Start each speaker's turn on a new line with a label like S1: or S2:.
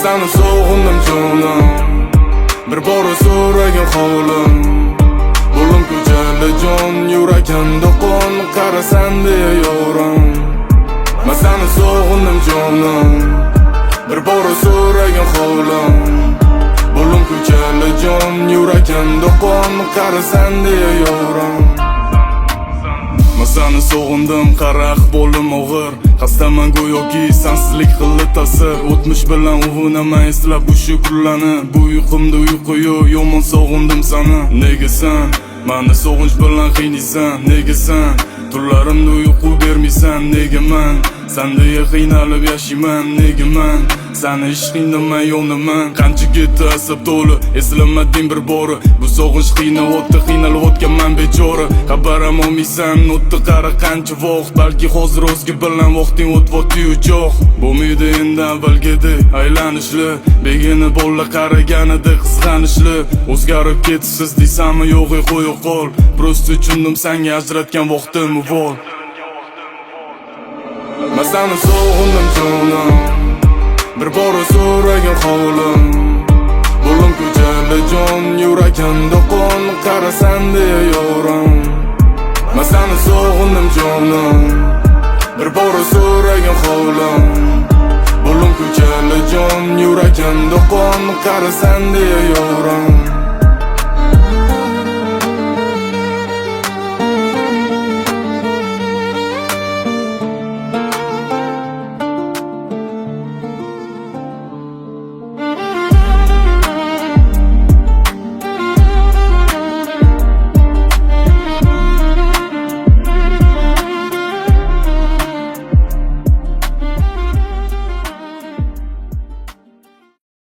S1: seni so'g'indim jonim, bir bora so'ragin holim. Bo'lim ko'chali jon, yurakimda qon, qarasan deya yorim. Men seni so'g'indim jonim, bir bora so'ragin holim. Bo'lim ko'chali jon, yurakimda qon, qarasan deya yorim. Men seni so'g'indim, qara ahvolim og'ir. Xastaman go'yoki sensizlik qildi ta'sir. O'tmish bilan uvunaman eslab o'sha kunlarni. Bu uyqumda uyqu yo'q, yomon sog'indim seni. Nega sen meni sog'inch bilan qiynaysan? Nega sen tunlarimda uyqu bermaysan? Nega men sendeya qiynalib yashayman? Nega men seni ishqingda men yo'naman? Qancha ketdi asab to'li, eslamading bir bora. Bu sog'inch qiynayotdi, qiynalib o'tganman bechora. Xabaram olmaysan, o'tdi qara qancha vaqt. Balki hozir o'zga bilan vaqting o'tyapti-yu jo'q. Bo'lmaydi endi avvalgidek aylanishli, begona bola qaraganida qizg'anishli. O'zgarib ketibsiz deysanmi, yo'q qo'ya qol. Prosta tushundim senga ajratgan vaqtim vol. Men seni so'g'indim jonim, bir bora so'ragin holim. Bo'lim ko'chali jon, yurakimda qon, qarasan deya yorim. Men seni so'g'indim jonim, bir bora so'ragin holim. Bo'lim ko'chali jon, yurakimda qon, qarasan deya yorim.